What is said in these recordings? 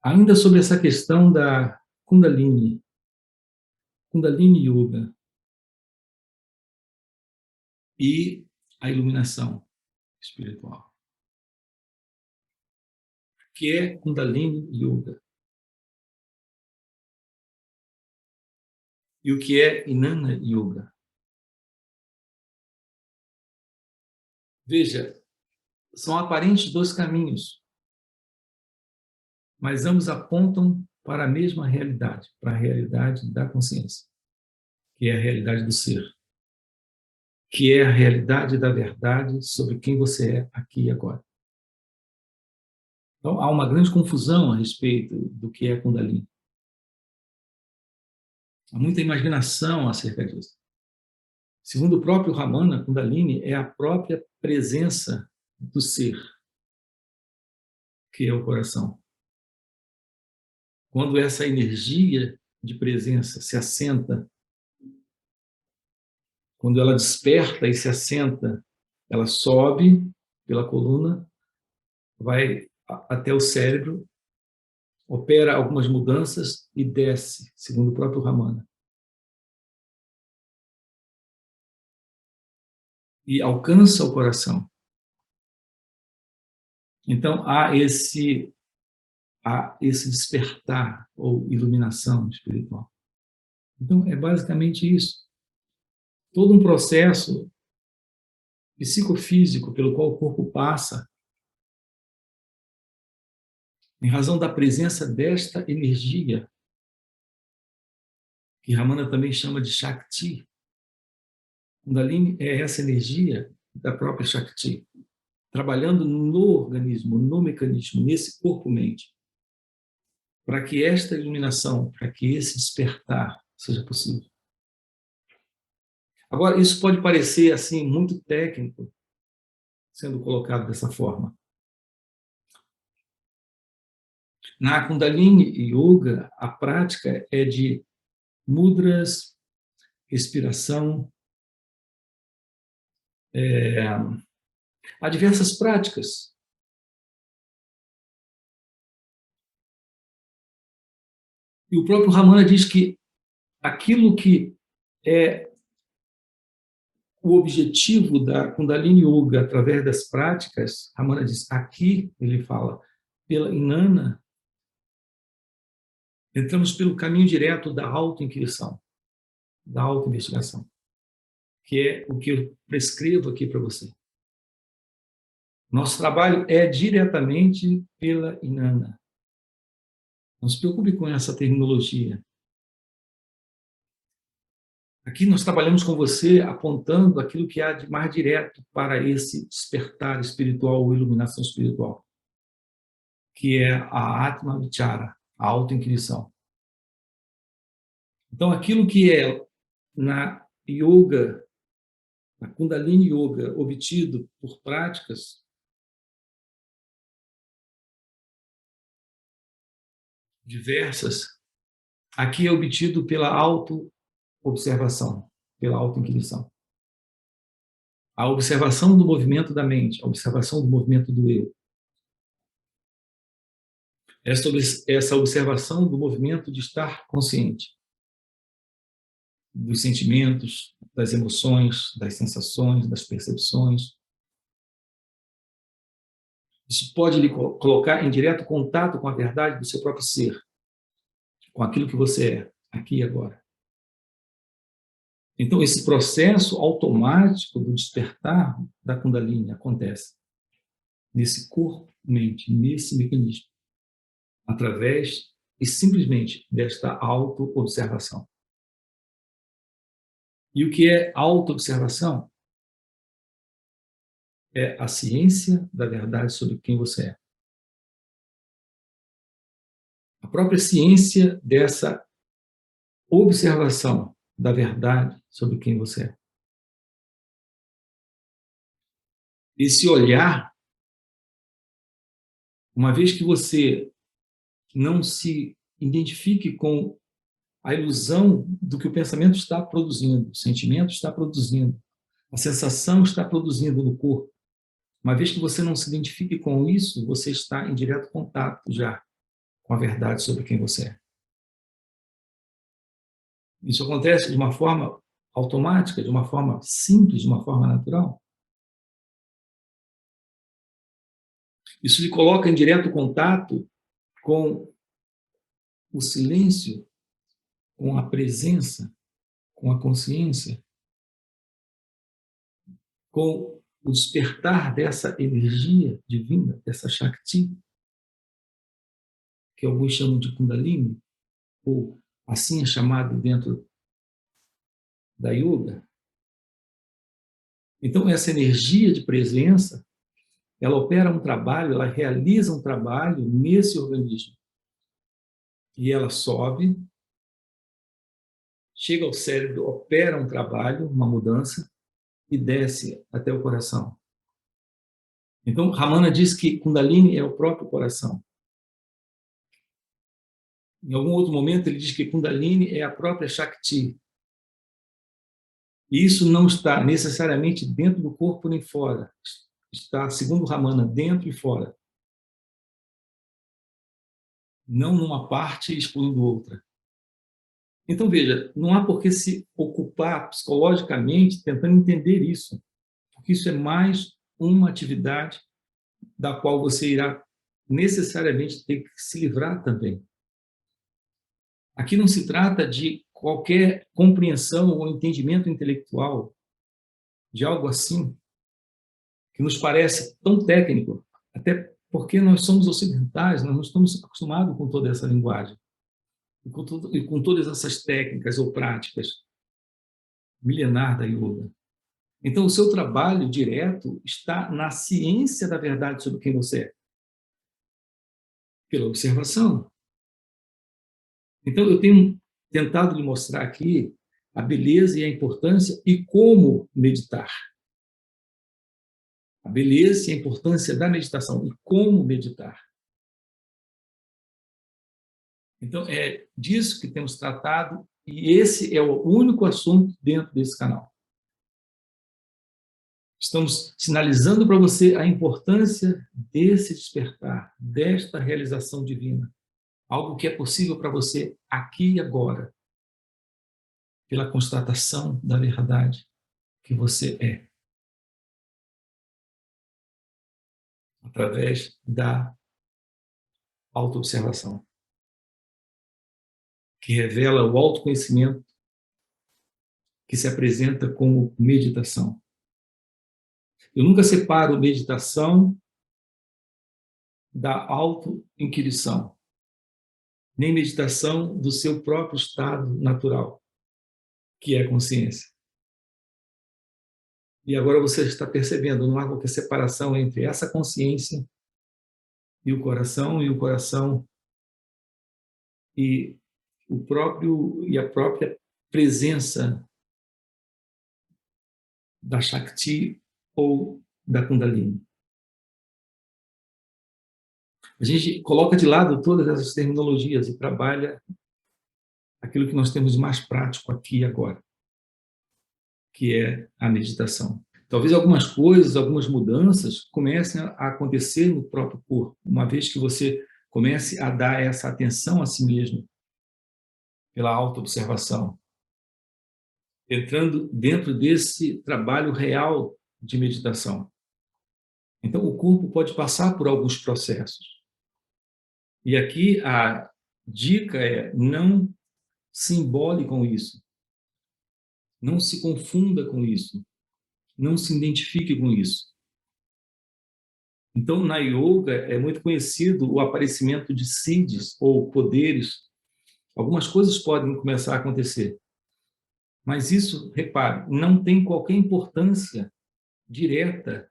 Ainda sobre essa questão da Kundalini, Kundalini Yoga e a iluminação espiritual. O que é Kundalini Yoga? E o que é Jnana Yoga? Veja, são aparentes dois caminhos, mas ambos apontam para a mesma realidade, para a realidade da consciência, que é a realidade do ser, que é a realidade da verdade sobre quem você é aqui e agora. Então, há uma grande confusão a respeito do que é Kundalini. Há muita imaginação acerca disso. Segundo o próprio Ramana, Kundalini é a própria presença do ser, que é o coração. Quando essa energia de presença se assenta, quando ela desperta e se assenta, ela sobe pela coluna, vai até o cérebro, opera algumas mudanças e desce, segundo o próprio Ramana. E alcança o coração. Então, há esse despertar ou iluminação espiritual. Então, é basicamente isso. Todo um processo psicofísico pelo qual o corpo passa, em razão da presença desta energia, que Ramana também chama de Shakti. Kundalini é essa energia da própria Shakti, trabalhando no organismo, no mecanismo, nesse corpo-mente, para que esta iluminação, para que esse despertar seja possível. Agora, isso pode parecer assim muito técnico, sendo colocado dessa forma. Na Kundalini Yoga, a prática é de mudras, respiração, há diversas práticas. E o próprio Ramana diz que aquilo que é o objetivo da Kundalini Yoga através das práticas, Ramana diz, aqui ele fala, pela Jnana, entramos pelo caminho direto da autoinquisição, da autoinvestigação, que é o que eu prescrevo aqui para você. Nosso trabalho é diretamente pela Jnana. Não se preocupe com essa terminologia. Aqui nós trabalhamos com você apontando aquilo que há de mais direto para esse despertar espiritual ou iluminação espiritual, que é a Atma Vichara, a autoinquisição. Então, aquilo que é na yoga, na Kundalini Yoga, obtido por práticas diversas, aqui é obtido pela auto-observação, pela autoinquisição. A observação do movimento da mente, a observação do movimento do eu. Essa observação do movimento de estar consciente, dos sentimentos, das emoções, das sensações, das percepções. Isso pode lhe colocar em direto contato com a verdade do seu próprio ser, com aquilo que você é, aqui e agora. Então, esse processo automático do despertar da Kundalini acontece nesse corpo-mente, nesse mecanismo, através e simplesmente desta auto-observação. E o que é auto-observação? É a ciência da verdade sobre quem você é. A própria ciência dessa observação da verdade sobre quem você é. Esse olhar, uma vez que você não se identifique com a ilusão do que o pensamento está produzindo, o sentimento está produzindo, a sensação está produzindo no corpo, uma vez que você não se identifique com isso, você está em direto contato já com a verdade sobre quem você é. Isso acontece de uma forma automática, de uma forma simples, de uma forma natural. Isso lhe coloca em direto contato com o silêncio, com a presença, com a consciência, com o despertar dessa energia divina, dessa Shakti, que alguns chamam de Kundalini, ou assim é chamado dentro da yoga. Então, essa energia de presença, ela opera um trabalho, ela realiza um trabalho nesse organismo. E ela sobe, chega ao cérebro, opera um trabalho, uma mudança, e desce até o coração. Então, Ramana diz que Kundalini é o próprio coração. Em algum outro momento, ele diz que Kundalini é a própria Shakti. E isso não está necessariamente dentro do corpo nem fora. Está, segundo Ramana, dentro e fora. Não numa parte excluindo outra. Então, veja, não há por que se ocupar psicologicamente tentando entender isso, porque isso é mais uma atividade da qual você irá necessariamente ter que se livrar também. Aqui não se trata de qualquer compreensão ou entendimento intelectual de algo assim, que nos parece tão técnico, até porque nós somos ocidentais, nós não estamos acostumados com toda essa linguagem, e com todas essas técnicas ou práticas milenar da yoga. Então, o seu trabalho direto está na ciência da verdade sobre quem você é, pela observação. Então, eu tenho tentado lhe mostrar aqui a beleza e a importância e como meditar. A beleza e a importância da meditação e como meditar. Então, é disso que temos tratado e esse é o único assunto dentro desse canal. Estamos sinalizando para você a importância desse despertar, desta realização divina. Algo que é possível para você aqui e agora, pela constatação da verdade que você é, através da autoobservação, que revela o autoconhecimento que se apresenta como meditação. Eu nunca separo meditação da autoinquirição, nem meditação do seu próprio estado natural, que é a consciência. E agora você está percebendo, não há qualquer separação entre essa consciência e o coração e o próprio e a própria presença da Shakti ou da Kundalini. A gente coloca de lado todas essas terminologias e trabalha aquilo que nós temos de mais prático aqui e agora, que é a meditação. Talvez algumas coisas, algumas mudanças comecem a acontecer no próprio corpo, uma vez que você comece a dar essa atenção a si mesmo, pela autoobservação, entrando dentro desse trabalho real de meditação. Então, o corpo pode passar por alguns processos. E aqui a dica é não se embole com isso, não se confunda com isso, não se identifique com isso. Então, na yoga, é muito conhecido o aparecimento de siddhis, ou poderes. Algumas coisas podem começar a acontecer. Mas isso, repare, não tem qualquer importância direta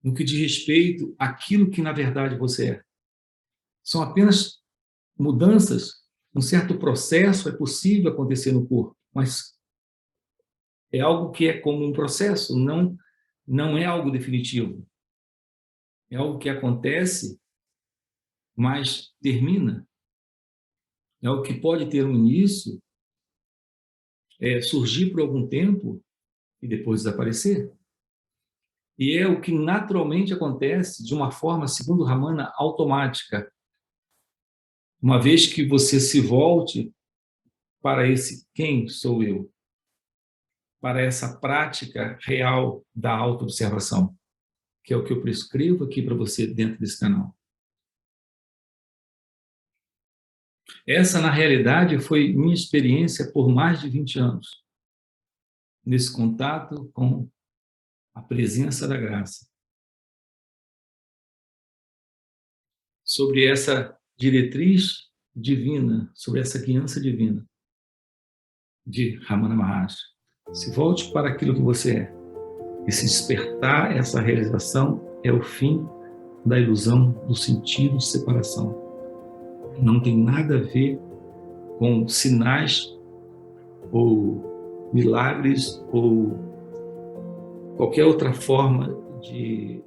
no que diz respeito àquilo que, na verdade, você é. São apenas mudanças, um certo processo é possível acontecer no corpo, mas é algo que é como um processo, não é algo definitivo. É algo que acontece, mas termina. É algo que pode ter um início, surgir por algum tempo e depois desaparecer. E é o que naturalmente acontece de uma forma, segundo Ramana, automática. Uma vez que você se volte para esse quem sou eu, para essa prática real da autoobservação, que é o que eu prescrevo aqui para você dentro desse canal. Essa, na realidade, foi minha experiência por mais de 20 anos, nesse contato com a presença da graça. Sobre essa diretriz divina, sobre essa guiança divina de Ramana Maharshi. Se volte para aquilo que você é. E se despertar essa realização é o fim da ilusão do sentido de separação. Não tem nada a ver com sinais ou milagres ou qualquer outra forma de